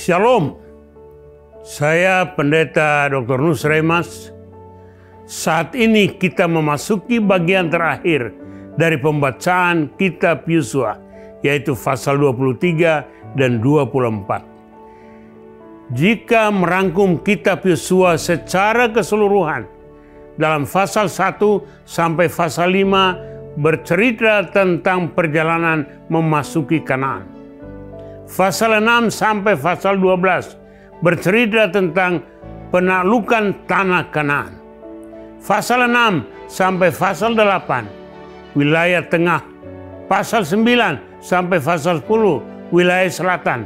Shalom, saya Pendeta Dr. Nus Remas. Saat ini kita memasuki bagian terakhir dari pembacaan kitab Yosua, yaitu pasal 23 dan 24. Jika merangkum kitab Yosua secara keseluruhan, dalam pasal 1 sampai pasal 5 bercerita tentang perjalanan memasuki Kanaan. Pasal 6 sampai pasal 12 bercerita tentang penaklukan tanah Kanaan. Pasal 6 sampai pasal 8 wilayah tengah. Pasal 9 sampai pasal 10 wilayah selatan.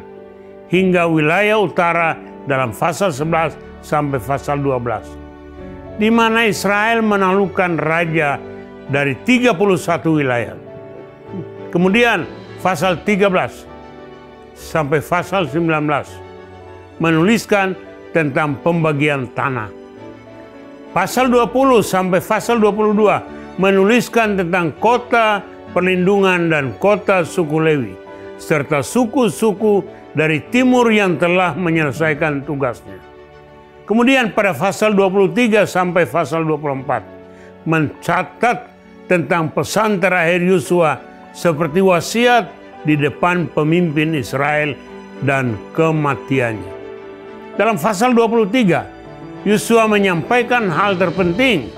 Hingga wilayah utara dalam pasal 11 sampai pasal 12. Di mana Israel menaklukkan raja dari 31 wilayah. Kemudian pasal 13 sampai pasal 19 menuliskan tentang pembagian tanah. Pasal 20 sampai pasal 22 menuliskan tentang kota perlindungan dan kota suku Lewi, serta suku-suku dari timur yang telah menyelesaikan tugasnya. Kemudian pada pasal 23 sampai pasal 24 mencatat tentang pesan terakhir Yosua seperti wasiat di depan pemimpin Israel dan kematiannya. Dalam pasal 23, Yosua menyampaikan hal terpenting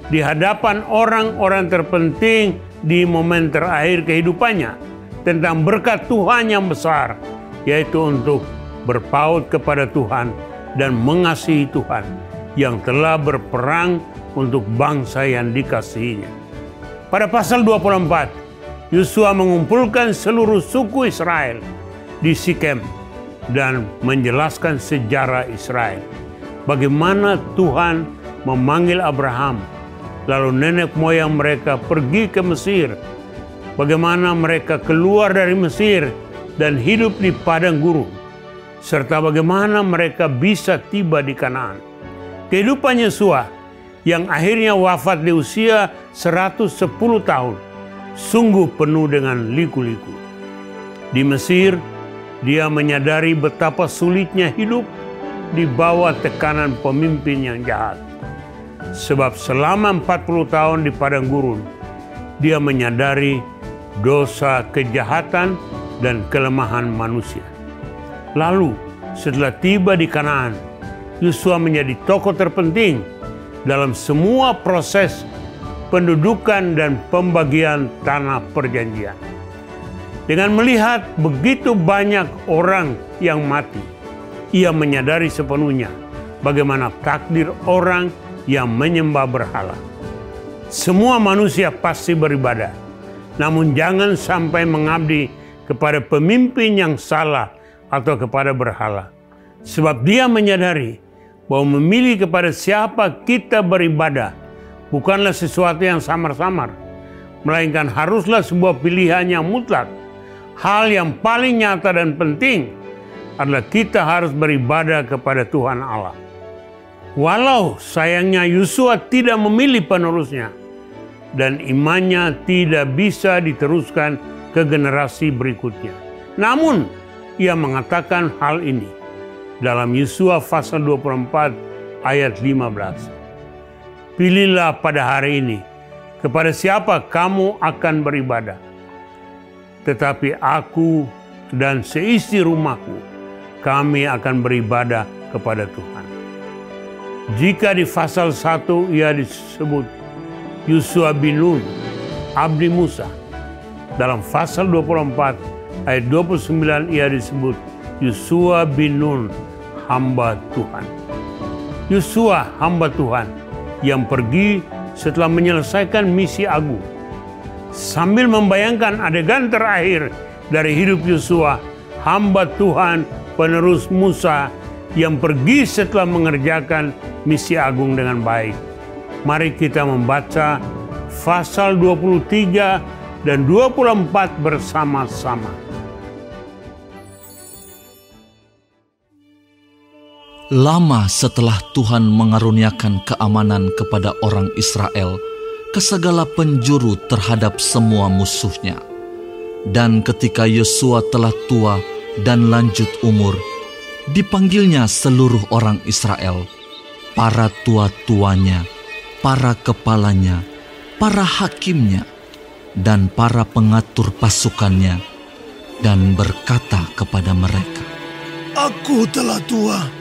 di hadapan orang-orang terpenting di momen terakhir kehidupannya tentang berkat Tuhan yang besar, yaitu untuk berpaut kepada Tuhan dan mengasihi Tuhan yang telah berperang untuk bangsa yang dikasihinya. Pada pasal 24, Yosua mengumpulkan seluruh suku Israel di Sikem dan menjelaskan sejarah Israel. Bagaimana Tuhan memanggil Abraham, lalu nenek moyang mereka pergi ke Mesir. Bagaimana mereka keluar dari Mesir dan hidup di padang gurun. Serta bagaimana mereka bisa tiba di Kanaan. Kehidupan Yosua yang akhirnya wafat di usia 110 tahun. Sungguh penuh dengan liku-liku. Di Mesir, dia menyadari betapa sulitnya hidup di bawah tekanan pemimpin yang jahat. Sebab selama 40 tahun di padang gurun, dia menyadari dosa, kejahatan, dan kelemahan manusia. Lalu, setelah tiba di Kanaan, Yosua menjadi tokoh terpenting dalam semua proses pendudukan dan pembagian tanah perjanjian. Dengan melihat begitu banyak orang yang mati, ia menyadari sepenuhnya bagaimana takdir orang yang menyembah berhala. Semua manusia pasti beribadah, namun jangan sampai mengabdi kepada pemimpin yang salah atau kepada berhala. Sebab dia menyadari bahwa memilih kepada siapa kita beribadah bukanlah sesuatu yang samar-samar, melainkan haruslah sebuah pilihan yang mutlak. Hal yang paling nyata dan penting adalah kita harus beribadah kepada Tuhan Allah. Walau sayangnya Yosua tidak memilih penerusnya, dan imannya tidak bisa diteruskan ke generasi berikutnya. Namun, ia mengatakan hal ini dalam Yosua pasal 24 ayat 15. Pilihlah pada hari ini kepada siapa kamu akan beribadah. Tetapi aku dan seisi rumahku, kami akan beribadah kepada Tuhan. Jika di pasal 1 ia disebut Yosua bin Nun, abdi Musa. Dalam pasal 24 ayat 29 ia disebut Yosua bin Nun, hamba Tuhan. Yosua, hamba Tuhan, yang pergi setelah menyelesaikan misi agung. Sambil membayangkan adegan terakhir dari hidup Yosua, hamba Tuhan penerus Musa yang pergi setelah mengerjakan misi agung dengan baik. Mari kita membaca pasal 23 dan 24 bersama-sama. Lama setelah Tuhan mengaruniakan keamanan kepada orang Israel ke segala penjuru terhadap semua musuhnya, dan ketika Yosua telah tua dan lanjut umur, Dipanggilnya seluruh orang Israel, para tua-tuanya, para kepalanya, para hakimnya, dan para pengatur pasukannya, dan berkata kepada mereka, "Aku telah tua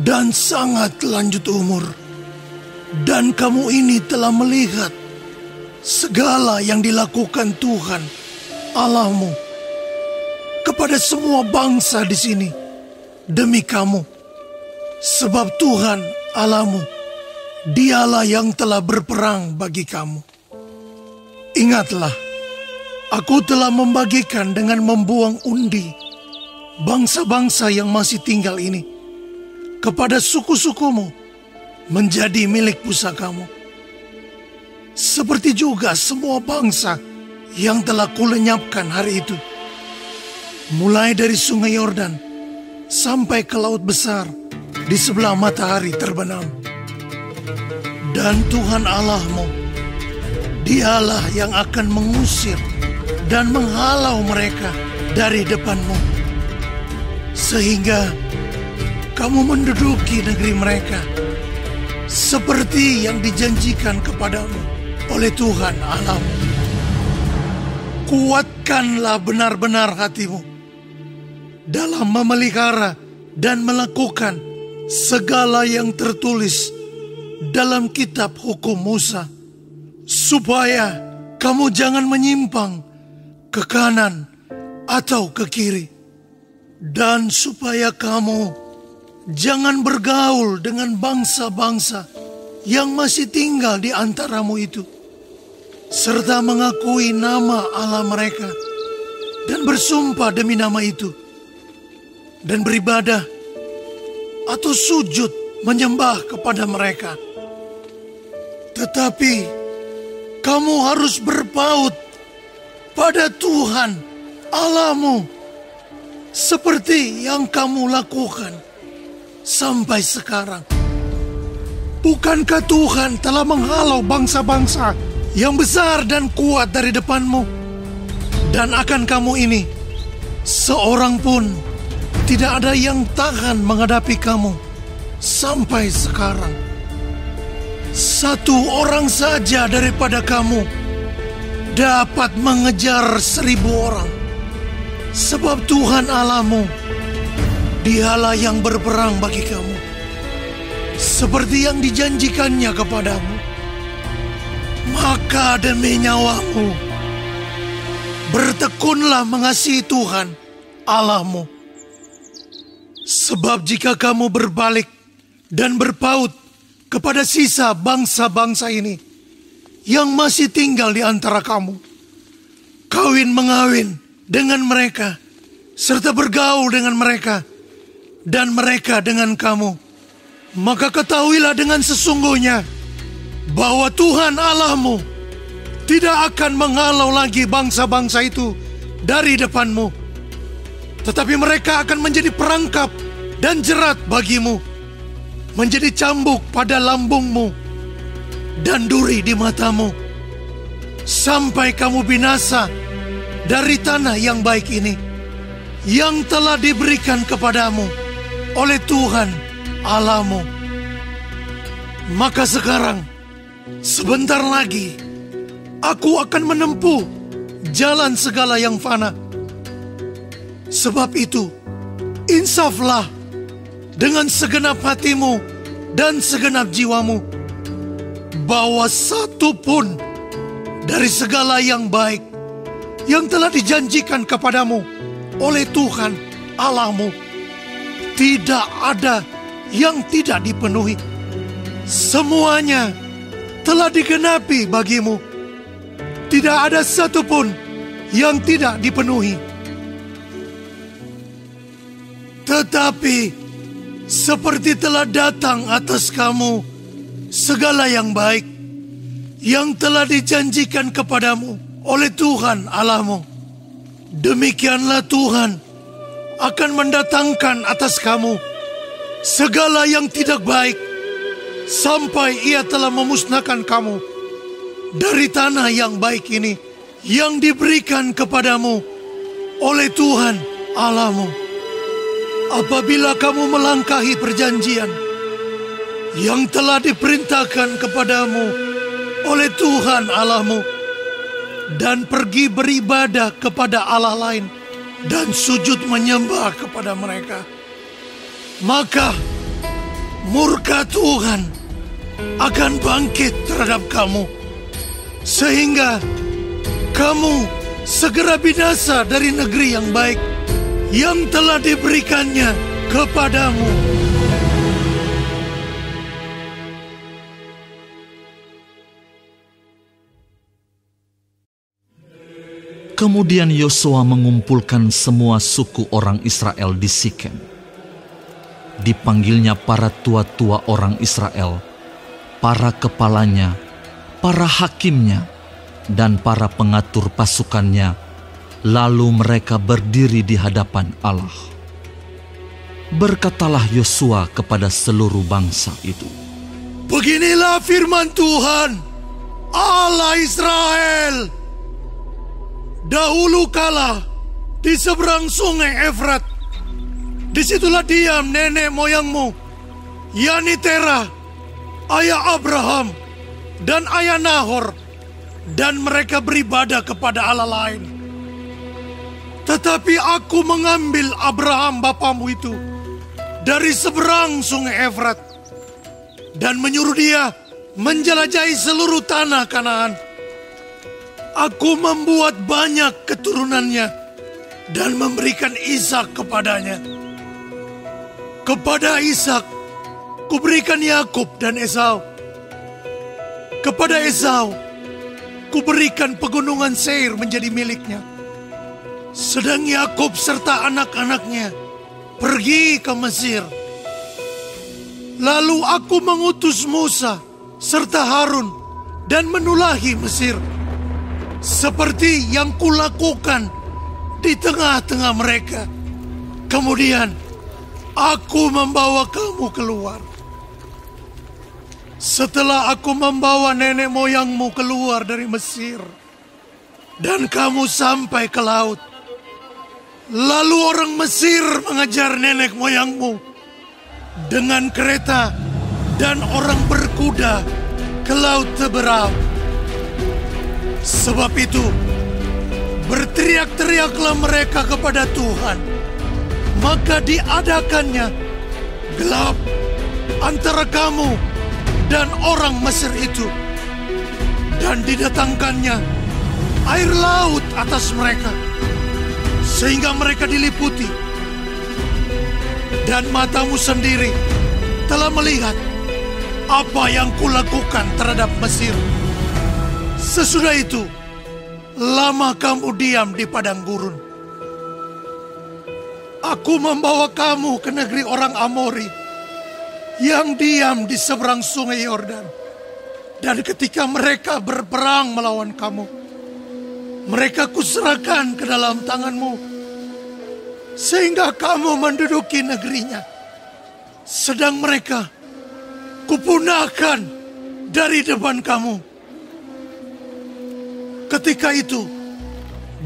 dan sangat lanjut umur, dan kamu ini telah melihat segala yang dilakukan Tuhan Allahmu kepada semua bangsa di sini demi kamu, sebab Tuhan Allahmu, Dialah yang telah berperang bagi kamu. Ingatlah, aku telah membagikan dengan membuang undi bangsa-bangsa yang masih tinggal ini kepada suku-sukumu menjadi milik pusakamu. Seperti juga semua bangsa yang telah kulenyapkan hari itu, mulai dari sungai Yordan sampai ke laut besar di sebelah matahari terbenam. Dan Tuhan Allahmu, Dialah yang akan mengusir dan menghalau mereka dari depanmu, sehingga kamu menduduki negeri mereka seperti yang dijanjikan kepadamu oleh Tuhan Allahmu. Kuatkanlah benar-benar hatimu dalam memelihara dan melakukan segala yang tertulis dalam kitab hukum Musa, supaya kamu jangan menyimpang ke kanan atau ke kiri, dan supaya kamu jangan bergaul dengan bangsa-bangsa yang masih tinggal di antaramu itu, serta mengakui nama Allah mereka dan bersumpah demi nama itu, dan beribadah atau sujud menyembah kepada mereka. Tetapi kamu harus berpaut pada Tuhan Allahmu seperti yang kamu lakukan sampai sekarang. Bukankah Tuhan telah menghalau bangsa-bangsa yang besar dan kuat dari depanmu? Dan akan kamu ini, seorang pun tidak ada yang tahan menghadapi kamu sampai sekarang. Satu orang saja daripada kamu dapat mengejar 1000 orang. Sebab Tuhan Allahmu, Dialah yang berperang bagi kamu, seperti yang dijanjikannya kepadamu. Maka demi nyawamu, bertekunlah mengasihi Tuhan Allahmu. Sebab jika kamu berbalik dan berpaut kepada sisa bangsa-bangsa ini yang masih tinggal di antara kamu, kawin-mengawin dengan mereka, serta bergaul dengan mereka, dan mereka dengan kamu, maka ketahuilah dengan sesungguhnya bahwa Tuhan Allahmu tidak akan menghalau lagi bangsa-bangsa itu dari depanmu, tetapi mereka akan menjadi perangkap dan jerat bagimu, menjadi cambuk pada lambungmu dan duri di matamu, sampai kamu binasa dari tanah yang baik ini, yang telah diberikan kepadamu oleh Tuhan Allahmu. Maka sekarang, sebentar lagi, aku akan menempuh jalan segala yang fana. Sebab itu, insaflah dengan segenap hatimu dan segenap jiwamu, bahwa satu pun dari segala yang baik yang telah dijanjikan kepadamu oleh Tuhan Allahmu tidak ada yang tidak dipenuhi. Semuanya telah digenapi bagimu. Tidak ada satu pun yang tidak dipenuhi. Tetapi seperti telah datang atas kamu segala yang baik yang telah dijanjikan kepadamu oleh Tuhan Allahmu, demikianlah Tuhan akan mendatangkan atas kamu segala yang tidak baik, sampai Ia telah memusnahkan kamu dari tanah yang baik ini yang diberikan kepadamu oleh Tuhan Allahmu. apabila kamu melangkahi perjanjian yang telah diperintahkan kepadamu oleh Tuhan Allahmu dan pergi beribadah kepada Allah lain dan sujud menyembah kepada mereka, maka murka Tuhan akan bangkit terhadap kamu, sehingga kamu segera binasa dari negeri yang baik yang telah diberikannya kepadamu. Kemudian Yosua mengumpulkan semua suku orang Israel di Sikem. Dipanggilnya para tua-tua orang Israel, para kepalanya, para hakimnya, dan para pengatur pasukannya. Lalu mereka berdiri di hadapan Allah. Berkatalah Yosua kepada seluruh bangsa itu, Beginilah firman Tuhan, Allah Israel. Dahulu kala di seberang sungai Efrat, disitulah diam nenek moyangmu, yakni Terah, ayah Abraham, dan ayah Nahor, dan mereka beribadah kepada Allah lain. Tetapi aku mengambil Abraham bapamu itu dari seberang sungai Efrat dan menyuruh dia menjelajahi seluruh tanah Kanaan. Aku membuat banyak keturunannya dan memberikan Ishak kepadanya. Kepada Ishak kuberikan Yakub dan Esau. Kepada Esau kuberikan pegunungan Seir menjadi miliknya. Sedang Yakub serta anak-anaknya pergi ke Mesir. Lalu aku mengutus Musa serta Harun dan menulahi Mesir, seperti yang kulakukan di tengah-tengah mereka. Kemudian aku membawa kamu keluar. Setelah aku membawa nenek moyangmu keluar dari Mesir, dan kamu sampai ke laut, lalu orang Mesir mengejar nenek moyangmu dengan kereta dan orang berkuda ke laut Teberau. Sebab itu, berteriak-teriaklah mereka kepada Tuhan, maka diadakannya gelap antara kamu dan orang Mesir itu, dan didatangkannya air laut atas mereka, sehingga mereka diliputi. Dan matamu sendiri telah melihat apa yang kulakukan terhadap Mesir. Sesudah itu, lama kamu diam di padang gurun. Aku membawa kamu ke negeri orang Amori yang diam di seberang sungai Yordan. Dan ketika mereka berperang melawan kamu, mereka kuserahkan ke dalam tanganmu, sehingga kamu menduduki negerinya. Sedang mereka kupunahkan dari depan kamu. Ketika itu,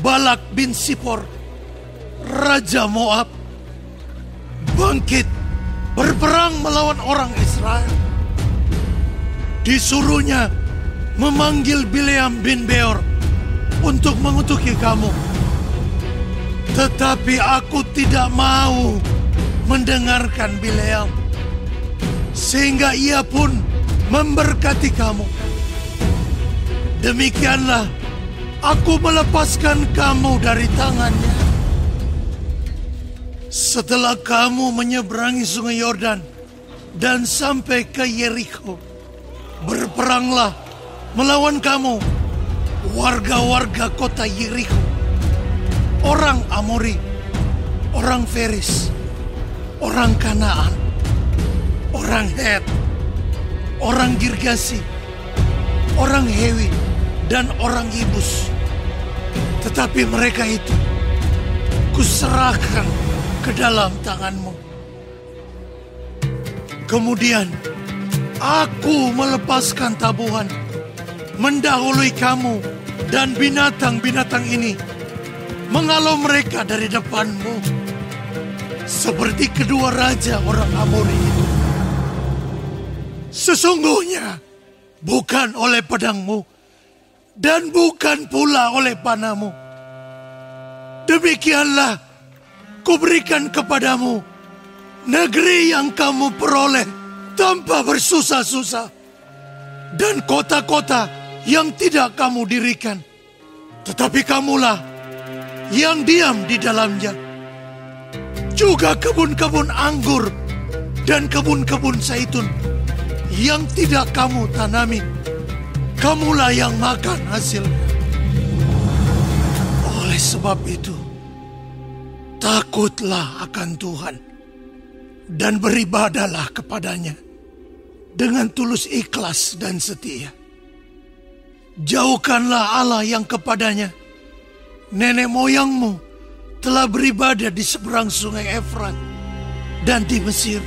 Balak bin Sipor, Raja Moab, bangkit berperang melawan orang Israel. Disuruhnya memanggil Bileam bin Beor untuk mengutuki kamu. Tetapi aku tidak mau mendengarkan Bileam, sehingga ia pun memberkati kamu. Demikianlah aku melepaskan kamu dari tangannya. Setelah kamu menyeberangi sungai Yordan dan sampai ke Yeriko, berperanglah melawan kamu warga-warga kota Yeriko, orang Amori, orang Feris, orang Kanaan, orang Het, orang Girgasi, orang Hewi, dan orang Yebus. Tetapi mereka itu kuserahkan ke dalam tanganmu. Kemudian aku melepaskan tabuhan, mendahului kamu dan binatang-binatang ini, menghalau mereka dari depanmu. seperti kedua raja orang Amori itu. Sesungguhnya bukan oleh pedangmu dan bukan pula oleh panahmu. Demikianlah kuberikan kepadamu negeri yang kamu peroleh tanpa bersusah-susah, dan kota-kota yang tidak kamu dirikan, tetapi kamulah yang diam di dalamnya. Juga kebun-kebun anggur dan kebun-kebun zaitun yang tidak kamu tanami, kamulah yang makan hasilnya. Oleh sebab itu, takutlah akan Tuhan dan beribadahlah kepadanya dengan tulus ikhlas dan setia. Jauhkanlah Allah yang kepadanya nenek moyangmu telah beribadah di seberang sungai Efrat dan di Mesir,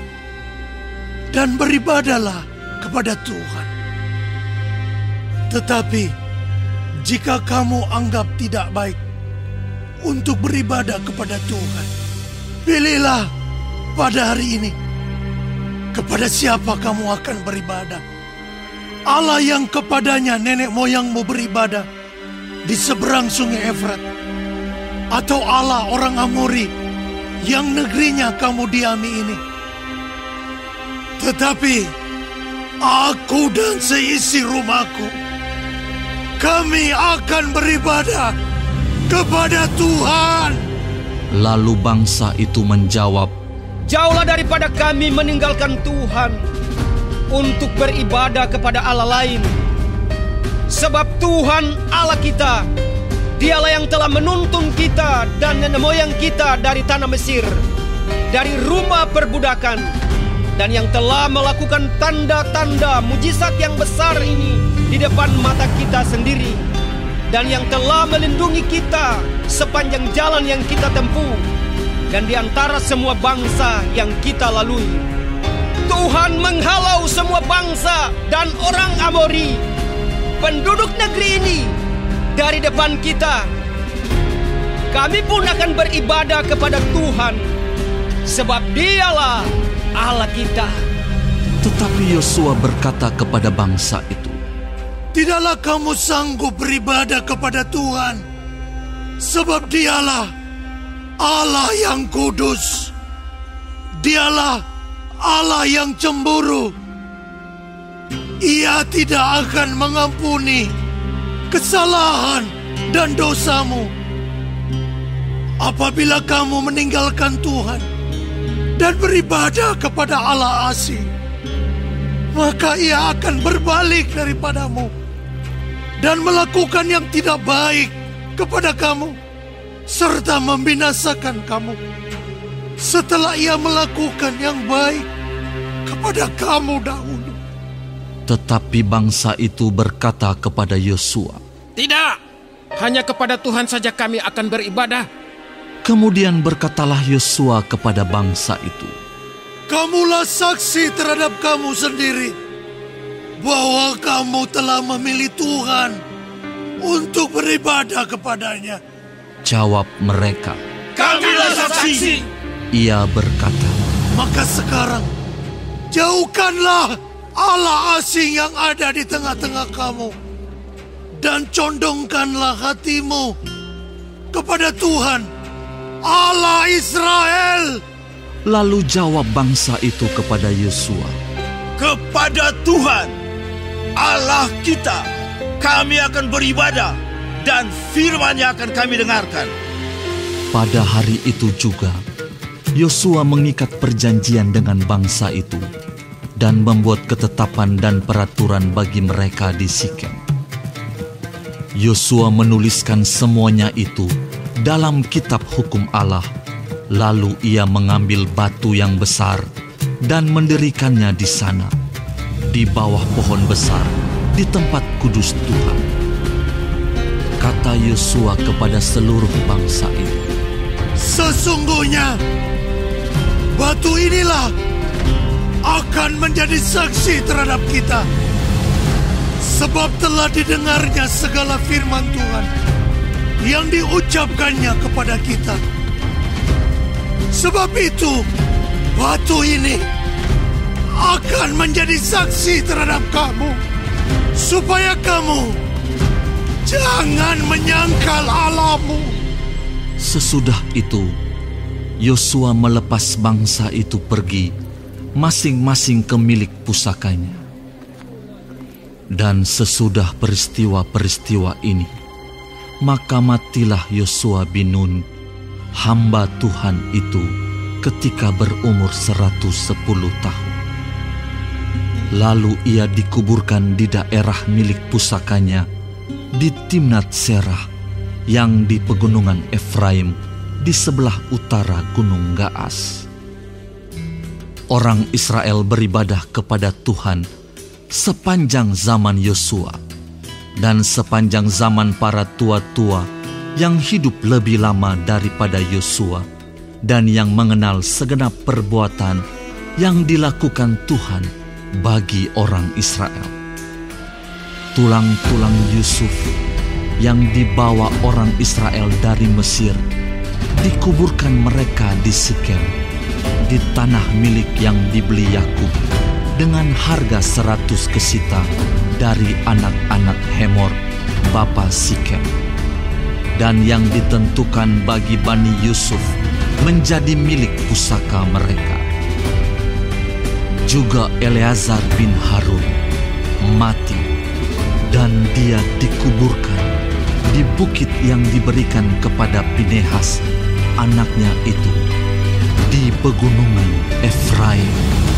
dan beribadahlah kepada Tuhan. Tetapi jika kamu anggap tidak baik untuk beribadah kepada Tuhan, pilihlah pada hari ini kepada siapa kamu akan beribadah. Allah yang kepadanya nenek moyangmu beribadah di seberang sungai Efrat, atau Allah orang Amori yang negerinya kamu diami ini. Tetapi aku dan seisi rumahku, kami akan beribadah kepada Tuhan. Lalu bangsa itu menjawab, jauhlah daripada kami meninggalkan Tuhan untuk beribadah kepada Allah lain. Sebab Tuhan Allah kita, Dialah yang telah menuntun kita dan nenek moyang kita dari tanah Mesir, dari rumah perbudakan, dan yang telah melakukan tanda-tanda mujizat yang besar ini di depan mata kita sendiri, dan yang telah melindungi kita sepanjang jalan yang kita tempuh dan di antara semua bangsa yang kita lalui. Tuhan menghalau semua bangsa dan orang Amori, penduduk negeri ini, dari depan kita. Kami pun akan beribadah kepada Tuhan, sebab Dialah Allah kita. Tetapi Yosua berkata kepada bangsa itu, tidaklah kamu sanggup beribadah kepada Tuhan, sebab Dialah Allah yang kudus. Dialah Allah yang cemburu. Ia tidak akan mengampuni kesalahan dan dosamu. Apabila kamu meninggalkan Tuhan dan beribadah kepada Allah asing, maka Ia akan berbalik daripadamu dan melakukan yang tidak baik kepada kamu, serta membinasakan kamu setelah Ia melakukan yang baik kepada kamu dahulu. Tetapi bangsa itu berkata kepada Yosua, tidak, hanya kepada Tuhan saja kami akan beribadah. Kemudian berkatalah Yosua kepada bangsa itu, kamulah saksi terhadap kamu sendiri bahwa kamu telah memilih Tuhan untuk beribadah kepadanya. Jawab mereka, kamilah saksi. Ia berkata, maka sekarang jauhkanlah Allah asing yang ada di tengah-tengah kamu, dan condongkanlah hatimu kepada Tuhan Allah Israel. Lalu jawab bangsa itu kepada Yosua, kepada Tuhan Allah kita kami akan beribadah, dan firman-Nya akan kami dengarkan. Pada hari itu juga Yosua mengikat perjanjian dengan bangsa itu dan membuat ketetapan dan peraturan bagi mereka di Sikem. Yosua menuliskan semuanya itu dalam kitab hukum Allah. Lalu ia mengambil batu yang besar dan mendirikannya di sana, di bawah pohon besar, di tempat kudus Tuhan. Kata Yosua kepada seluruh bangsa itu, sesungguhnya batu inilah akan menjadi saksi terhadap kita, sebab telah didengarnya segala firman Tuhan yang diucapkannya kepada kita. Sebab itu, batu ini akan menjadi saksi terhadap kamu, supaya kamu jangan menyangkal Allahmu. Sesudah itu, Yosua melepas bangsa itu pergi, masing-masing ke milik pusakanya. Dan sesudah peristiwa-peristiwa ini, maka matilah Yosua bin Nun, hamba Tuhan itu, ketika berumur 110 tahun. Lalu ia dikuburkan di daerah milik pusakanya, di Timnat Serah, yang di pegunungan Efraim, di sebelah utara Gunung Gaas. Orang Israel beribadah kepada Tuhan sepanjang zaman Yosua dan sepanjang zaman para tua-tua yang hidup lebih lama daripada Yosua dan yang mengenal segenap perbuatan yang dilakukan Tuhan bagi orang Israel. Tulang-tulang Yusuf yang dibawa orang Israel dari Mesir dikuburkan mereka di Sikem, di tanah milik yang dibeli Yakub dengan harga 100 kesita dari anak-anak Hemor, bapa Sikem, dan yang ditentukan bagi Bani Yusuf menjadi milik pusaka mereka. Juga Eleazar bin Harun mati, dan dia dikuburkan di bukit yang diberikan kepada Pinehas, anaknya itu, di pegunungan Efraim.